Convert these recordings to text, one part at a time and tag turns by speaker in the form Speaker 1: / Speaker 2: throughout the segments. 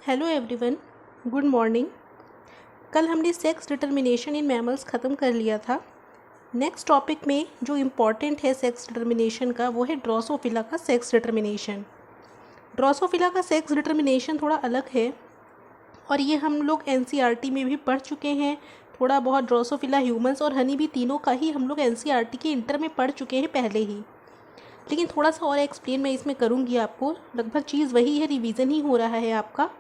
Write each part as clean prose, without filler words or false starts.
Speaker 1: Hello everyone, good morning. कल हमने sex determination in mammals ख़त्म कर लिया था। नेक्स्ट टॉपिक में जो इम्पॉर्टेंट है सेक्स डिटर्मिनेशन का वो है ड्रोसोफिला का सेक्स डिटर्मिनेशन। ड्रोसोफिला का सेक्स डिटर्मिनेशन थोड़ा अलग है और ये हम लोग एनसीईआरटी में भी पढ़ चुके हैं। थोड़ा बहुत ड्रोसोफिला ह्यूमंस और हनी भी तीनों का ही हम लोग एनसीईआरटी के इंटर में पढ़ चुके हैं पहले ही, लेकिन थोड़ा सा और एक्सप्लेन मैं इसमें करूँगी आपको। लगभग चीज़ वही है, रिवीजन ही हो रहा है आपका,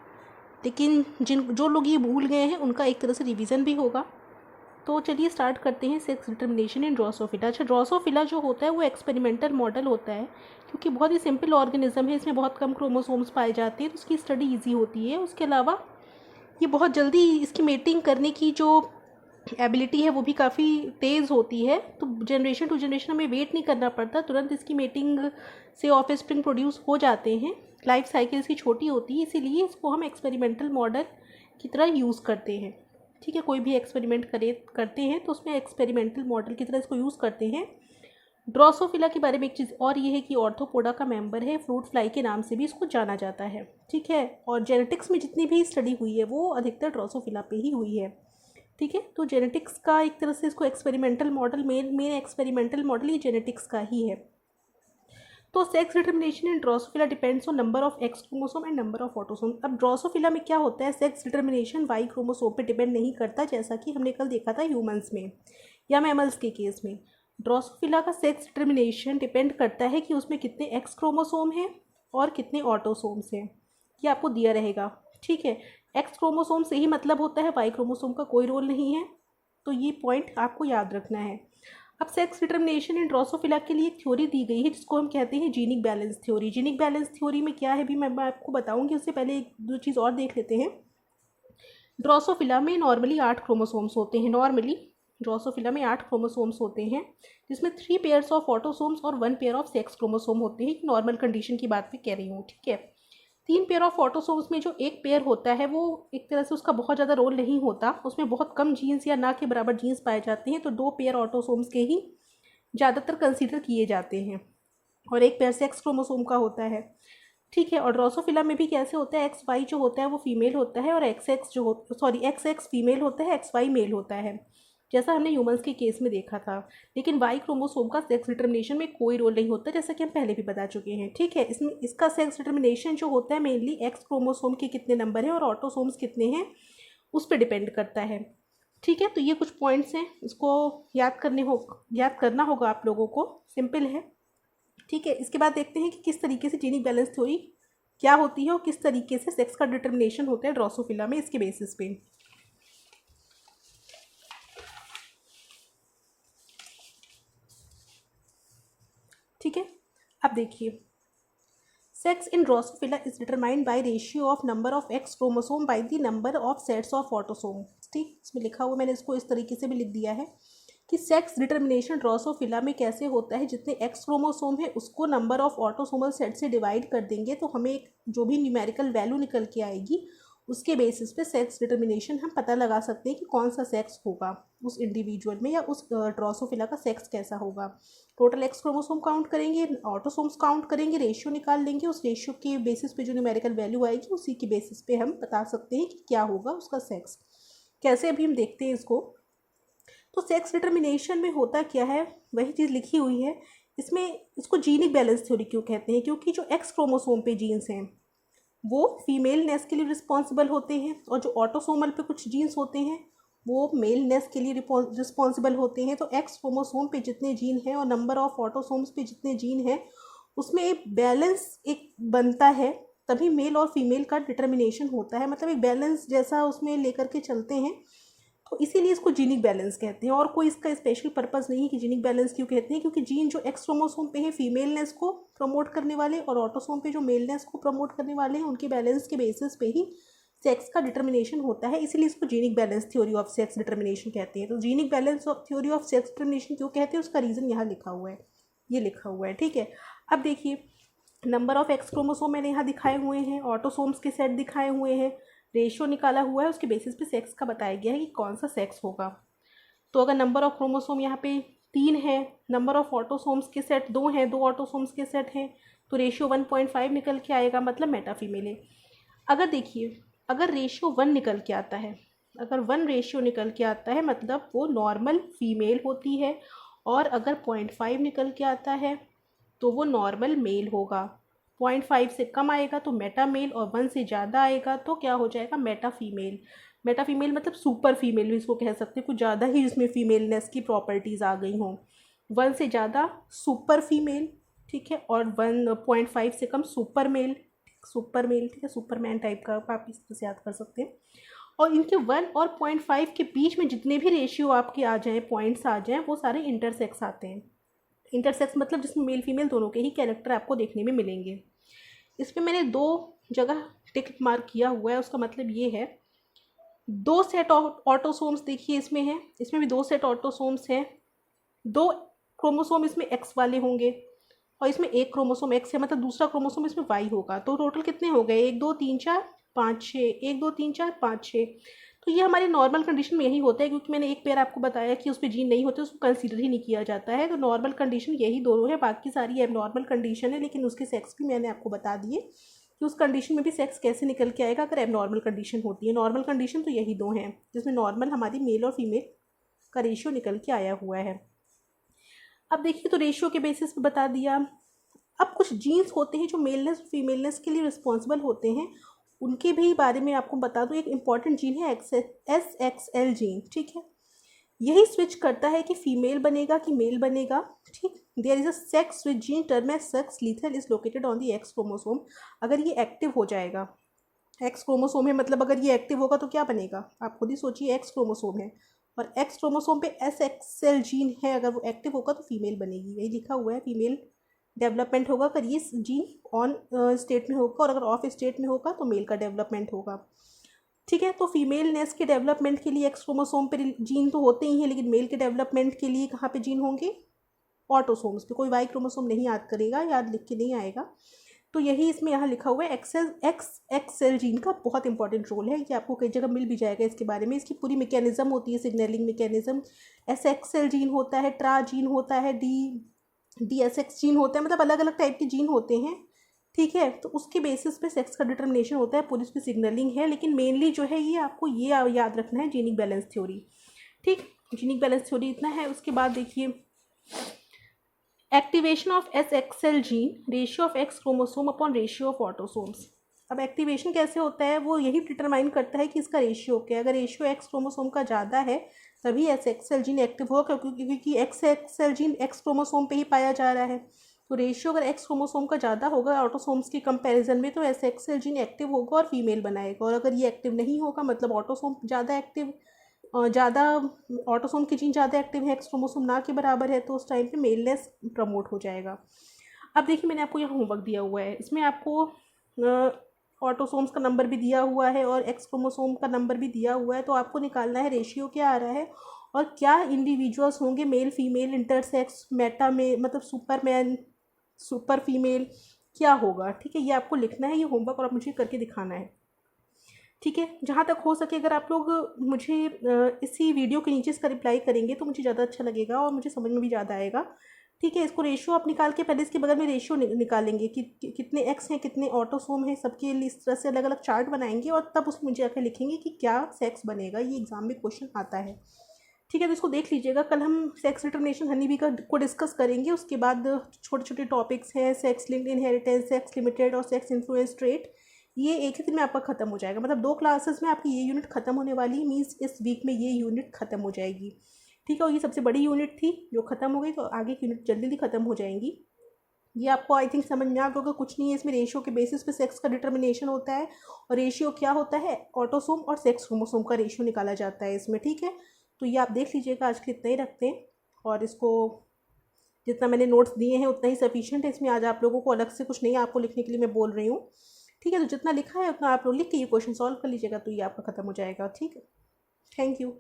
Speaker 1: लेकिन जो लोग ये भूल गए हैं उनका एक तरह से रिवीजन भी होगा। तो चलिए स्टार्ट करते हैं सेक्स डिटर्मिनेशन इन ड्रोसोफिला। अच्छा, ड्रोसोफिला जो होता है वो एक्सपेरिमेंटल मॉडल होता है क्योंकि बहुत ही सिंपल ऑर्गेनिज्म है, इसमें बहुत कम क्रोमोसोम्स पाए जाते हैं तो उसकी स्टडी ईजी होती है। उसके अलावा ये बहुत जल्दी इसकी मेटिंग करने की जो एबिलिटी है वो भी काफ़ी तेज़ होती है, तो जनरेशन टू जनरेशन हमें वेट नहीं करना पड़ता, तुरंत इसकी मेटिंग से ऑफस्प्रिंग प्रोड्यूस हो जाते हैं। लाइफ साइकिल इसकी छोटी होती है, इसीलिए इसको हम एक्सपेरिमेंटल मॉडल की तरह यूज़ करते हैं। ठीक है, कोई भी एक्सपेरिमेंट करते हैं तो उसमें एक्सपेरिमेंटल मॉडल की तरह इसको यूज़ करते हैं। ड्रोसोफिला के बारे में एक चीज़ और ये है कि ऑर्थोपोडा का मेंबर है, फ्रूट फ्लाई के नाम से भी इसको जाना जाता है। ठीक है, और जेनेटिक्स में जितनी भी स्टडी हुई है वो अधिकतर ड्रोसोफिला पे ही हुई है। ठीक है, तो जेनेटिक्स का एक तरह से इसको experimental model, main experimental model ये जेनेटिक्स का ही है। तो sex determination in Drosophila depends on number of x chromosome and number of autosome. अब ड्रोसोफिला में क्या होता है, सेक्स डिटर्मिनेशन वाई क्रोमोसोम पे डिपेंड नहीं करता, जैसा कि हमने कल देखा था ह्यूमंस में या मैमल्स के केस में। ड्रोसोफिला का सेक्स डिटर्मिनेशन डिपेंड करता है कि उसमें कितने एक्स क्रोमोसोम हैं और कितने ऑटोसोम्स हैं, ये आपको दिया रहेगा। ठीक है, एक्स क्रोमोसोम से ही मतलब होता है, वाई क्रोमोसोम का कोई रोल नहीं है, तो ये पॉइंट आपको याद रखना है। अब सेक्स डिटर्मिनेशन इन ड्रोसोफिला के लिए एक थ्योरी दी गई है जिसको हम कहते हैं genic balance theory. Genic balance theory में क्या है भी मैं आपको बताऊंगी, उससे पहले एक दो चीज़ और देख लेते हैं। ड्रोसोफिला में नॉर्मली 8 क्रोमोसोम्स होते हैं। नॉर्मली ड्रोसोफिला में 8 क्रोमोसोम्स होते हैं जिसमें 3 पेयर्स ऑफ ऑटोसोम्स और 1 पेयर ऑफ सेक्स क्रोमोसोम होते हैं। नॉर्मल कंडीशन की बात मैं कह रही हूँ। ठीक है, 3 पेयर ऑफ ऑटोसोम्स में जो एक पेयर होता है वो एक तरह से उसका बहुत ज़्यादा रोल नहीं होता, उसमें बहुत कम जीन्स या ना के बराबर जीन्स पाए जाते हैं, तो 2 पेयर ऑटोसोम्स के ही ज़्यादातर कंसीडर किए जाते हैं और एक पेयर सेक्स क्रोमोसोम का होता है। ठीक है, और ड्रोसोफिला में भी कैसे होता है, एक्स वाई जो होता है वो फीमेल होता है और एक्स एक्स फीमेल होता है, एक्स वाई मेल होता है, जैसा हमने ह्यूमंस के केस में देखा था। लेकिन वाई क्रोमोसोम का सेक्स डिटर्मिनेशन में कोई रोल नहीं होता, जैसा कि हम पहले भी बता चुके हैं। ठीक है, इसमें इसका सेक्स डिटर्मिनेशन जो होता है मेनली एक्स क्रोमोसोम के कितने नंबर हैं और ऑटोसोम्स कितने हैं उस पर डिपेंड करता है। ठीक है, तो ये कुछ पॉइंट्स हैं, इसको याद करना होगा आप लोगों को, सिंपल है। ठीक है, इसके बाद देखते हैं कि किस तरीके से जीनिक बैलेंस थ्योरी क्या होती है और किस तरीके से सेक्स का डिटर्मिनेशन होता है ड्रोसोफिला में, इसके बेसिस पे। ठीक है, अब देखिए, sex in Drosophila is determined by ratio of number of x chromosome by the number of sets of autosome. ठीक, इसमें लिखा हुआ, मैंने इसको इस तरीके से भी लिख दिया है कि सेक्स डिटर्मिनेशन ड्रोसोफिला में कैसे होता है, जितने एक्स क्रोमोसोम है उसको नंबर ऑफ ऑटोसोमल सेट से डिवाइड कर देंगे तो हमें एक जो भी न्यूमेरिकल वैल्यू निकल के आएगी उसके बेसिस पे सेक्स डिटर्मिनेशन हम पता लगा सकते हैं कि कौन सा सेक्स होगा उस इंडिविजुअल में या उस ड्रोसोफिला का सेक्स कैसा होगा। टोटल एक्स क्रोमोसोम काउंट करेंगे, ऑटोसोम्स काउंट करेंगे, रेशियो निकाल लेंगे, उस रेशियो के बेसिस पे जो न्यूमेरिकल वैल्यू आएगी उसी के बेसिस पे हम बता सकते हैं कि क्या होगा उसका सेक्स। कैसे अभी हम देखते हैं इसको। तो सेक्स डिटर्मिनेशन में होता क्या है, वही चीज़ लिखी हुई है इसमें। इसको जीनिक बैलेंस थ्योरी क्यों कहते हैं, क्योंकि जो एक्स क्रोमोसोम पे जीन्स हैं वो फीमेलनेस के लिए रिस्पॉन्सिबल होते हैं और जो ऑटोसोमल पे कुछ जीन्स होते हैं वो मेलनेस के लिए रिस्पॉन्सिबल होते हैं। तो एक्स क्रोमोसोम पे जितने जीन हैं और नंबर ऑफ ऑटोसोम्स पे जितने जीन हैं उसमें एक बैलेंस एक बनता है, तभी मेल और फीमेल का डिटर्मिनेशन होता है, मतलब एक बैलेंस जैसा उसमें लेकर के चलते हैं, तो इसीलिए इसको जीनिक बैलेंस कहते हैं। और कोई इसका स्पेशल पर्पस नहीं है कि जीनिक बैलेंस क्यों कहते हैं, क्योंकि जीन जो एक्स क्रोमोसोम पे है फीमेलनेस को प्रमोट करने वाले और ऑटोसोम पे जो मेलनेस को प्रमोट करने वाले हैं उनके बैलेंस के बेसिस पे ही सेक्स का डिटर्मिनेशन होता है, इसीलिए इसको genic balance theory of sex determination कहते हैं। तो genic balance of theory of sex determination क्यों कहते हैं उसका रीज़न यहाँ लिखा हुआ है, ये लिखा हुआ है। ठीक है, अब देखिए, नंबर ऑफ एक्स क्रोमोसोम मैंने यहाँ दिखाए हुए हैं, ऑटोसोम्स के सेट दिखाए हुए हैं, रेशियो निकाला हुआ है, उसके बेसिस पे सेक्स का बताया गया है कि कौन सा सेक्स होगा। तो अगर नंबर ऑफ क्रोमोसोम यहाँ पे 3 है, नंबर ऑफ ऑटोसोम्स के सेट 2 हैं, 2 ऑटोसोम्स के सेट हैं, तो रेशियो 1.5 निकल के आएगा, मतलब मेटा फीमेल है। अगर देखिए अगर रेशियो 1 निकल के आता है, अगर 1 रेशियो निकल के आता है मतलब वो नॉर्मल फीमेल होती है, और अगर 0.5 निकल के आता है तो वो नॉर्मल मेल होगा। 0.5 से कम आएगा तो मेटा मेल, और 1 से ज़्यादा आएगा तो क्या हो जाएगा, मेटा फीमेल। मेटा फीमेल मतलब सुपर फीमेल भी इसको कह सकते हैं, कुछ ज़्यादा ही जिसमें फीमेलनेस की प्रॉपर्टीज़ आ गई हों। 1 से ज़्यादा सुपर फीमेल, ठीक है, और 1.5 से कम सुपर मेल, सुपर मेल, ठीक है, सुपरमैन टाइप का आप इस तरह से याद कर सकते हैं। और इनके 1 और 0.5 के बीच में जितने भी रेशियो आपके आ जाएँ, पॉइंट्स आ जाएँ, वो सारे इंटरसेक्स आते हैं। इंटरसेक्स मतलब जिसमें मेल फीमेल दोनों के ही कैरेक्टर आपको देखने में मिलेंगे। इसमें मैंने 2 जगह टिक मार्क किया हुआ है, उसका मतलब ये है 2 सेट ऑटोसोम्स देखिए इसमें है, इसमें भी 2 सेट ऑटोसोम्स हैं। 2 क्रोमोसोम इसमें एक्स वाले होंगे और इसमें एक क्रोमोसोम एक्स है, मतलब दूसरा क्रोमोसोम इसमें वाई होगा। तो टोटल कितने हो गए, 1 2 3 4 5 6, 1 2 3 4 5 6। तो ये हमारी नॉर्मल कंडीशन में यही होता है, क्योंकि मैंने एक पेयर आपको बताया कि उस पर जीन नहीं होते, उसको कंसीडर ही नहीं किया जाता है। तो नॉर्मल कंडीशन यही दोनों है, बाकी सारी एब नॉर्मल कंडीशन है, लेकिन उसके सेक्स भी मैंने आपको बता दिए कि उस कंडीशन में भी सेक्स कैसे निकल के आएगा अगर एब नॉर्मल कंडीशन होती है। नॉर्मल कंडीशन तो यही 2 हैं जिसमें नॉर्मल हमारी मेल और फीमेल का रेशियो निकल के आया हुआ है। अब देखिए, तो रेशियो के बेसिस पे बता दिया। अब कुछ जीन्स होते हैं जो मेलनेस और फीमेलनेस के लिए रिस्पॉन्सिबल होते हैं, उनके भी बारे में आपको बता दूँ। एक इम्पॉर्टेंट जीन है SXL जीन, ठीक है, यही स्विच करता है कि फीमेल बनेगा कि मेल बनेगा, ठीक। There is a sex switch gene term as sex lethal is located on the X chromosome. अगर ये एक्टिव हो जाएगा, एक्स क्रोमोसोम है मतलब अगर ये एक्टिव होगा तो क्या बनेगा, आप खुद ही सोचिए, एक्स क्रोमोसोम है और एक्स क्रोमोसोम पे SXL जीन है, अगर वो एक्टिव होगा तो फीमेल बनेगी। यही लिखा हुआ है, फीमेल डेवलपमेंट होगा अगर ये जीन ऑन स्टेट में होगा, और अगर ऑफ स्टेट में होगा तो मेल का डेवलपमेंट होगा, ठीक है। तो फीमेलनेस के डेवलपमेंट के लिए एक्स क्रोमोसोम पे जीन तो होते ही हैं, लेकिन मेल के डेवलपमेंट के लिए कहाँ पे जीन होंगे, ऑटोसोम्स पे। कोई वाई क्रोमोसोम नहीं याद करेगा, याद लिख के नहीं आएगा। तो यही इसमें यहाँ लिखा हुआ है, XXL जीन का बहुत इंपॉर्टेंट रोल है, ये आपको कई जगह मिल भी जाएगा इसके बारे में। इसकी पूरी मैकेनिज्म होती है, सिग्नलिंग मैकेनिज्म। SXL जीन होता है, ट्रा जीन होता है, DSX जीन होता है, मतलब अलग अलग टाइप के जीन होते हैं, ठीक है। तो उसके बेसिस पे सेक्स का डिटर्मिनेशन होता है, पूरी उसकी सिग्नलिंग है। लेकिन मेनली जो है ये आपको ये याद रखना है, जीनिक बैलेंस थ्योरी, ठीक। जीनिक बैलेंस थ्योरी इतना है। उसके बाद देखिए, activation of SXL gene, ratio of x chromosome upon ratio of autosomes. अब एक्टिवेशन कैसे होता है, वो यही डिटरमाइन करता है कि इसका रेशियो क्या है। अगर रेशियो एक्स क्रोमोसोम का ज़्यादा है तभी SXL जीन एक्टिव होगा, क्योंकि XXL जीन एक्स क्रोमोसोम पे ही पाया जा रहा है। तो रेशियो अगर एक्स क्रोमोसोम का ज़्यादा होगा ऑटोसोम्स के कंपैरिजन में, तो SXL जीन एक्टिव होगा और फीमेल बनाएगा। और अगर ये एक्टिव नहीं होगा, मतलब ऑटोसोम ज़्यादा एक्टिव, ज़्यादा ऑटोसोम की जीन ज़्यादा एक्टिव है, एक्स क्रोमोसोम ना के बराबर है, तो उस टाइम पे मेलनेस प्रमोट हो जाएगा। अब देखिए, मैंने आपको यहाँ होमवर्क दिया हुआ है, इसमें आपको ऑटोसोम्स का नंबर भी दिया हुआ है और एक्स क्रोमोसोम का नंबर भी दिया हुआ है। तो आपको निकालना है रेशियो क्या आ रहा है और क्या इंडिविजुअल्स होंगे, मेल फीमेल इंटरसेक्स, मेटा में मतलब सुपरमैन सुपर फीमेल, क्या होगा, ठीक है। ये आपको लिखना है, ये होमवर्क, और आप मुझे करके दिखाना है, ठीक है। जहाँ तक हो सके अगर आप लोग मुझे इसी वीडियो के नीचे इसका रिप्लाई करेंगे तो मुझे ज़्यादा अच्छा लगेगा और मुझे समझ में भी ज़्यादा आएगा, ठीक है। इसको रेशियो आप निकाल के पहले इसके बगल में रेशियो निकालेंगे कि कितने एक्स हैं, कितने ऑटोसोम हैं, सबके लिए इस तरह से अलग अलग चार्ट बनाएंगे और तब उसमें मुझे आकर लिखेंगे कि क्या सेक्स बनेगा। ये एग्जाम में क्वेश्चन आता है, ठीक है। तो इसको देख लीजिएगा। कल हम सेक्स डिटर्मिनेशन हनी बी को डिस्कस करेंगे। उसके बाद छोटे छोटे टॉपिक्स हैं, sex linked inheritance, sex limited और सेक्स इन्फ्लुएंस ट्रेट। ये एक ही दिन में आपका खत्म हो जाएगा, मतलब 2 क्लासेस में आपकी ये यूनिट खत्म होने वाली, मीन्स इस वीक में ये यूनिट खत्म हो जाएगी, ठीक है। और ये सबसे बड़ी यूनिट थी जो खत्म हो गई, तो आगे की यूनिट जल्दी जल्दी खत्म हो जाएंगी। ये आपको आई थिंक समझ में आ गया होगा। कुछ नहीं है इसमें, रेशियो के बेसिस पे सेक्स का डिटर्मिनेशन होता है और रेशियो क्या होता है, ऑटोसोम और सेक्स क्रोमोसोम का रेशियो निकाला जाता है इसमें, ठीक है। तो ये आप देख लीजिएगा। आज के इतना ही रखते हैं और इसको जितना मैंने नोट्स दिए हैं उतना ही सफिशिएंट है। इसमें आज आप लोगों को अलग से कुछ नहीं आपको लिखने के लिए मैं बोल रही हूँ, ठीक है। तो जितना लिखा है उतना आप लोग लिख के ये क्वेश्चन सॉल्व कर लीजिएगा, तो ये आपका खत्म हो जाएगा, ठीक है। Thank you.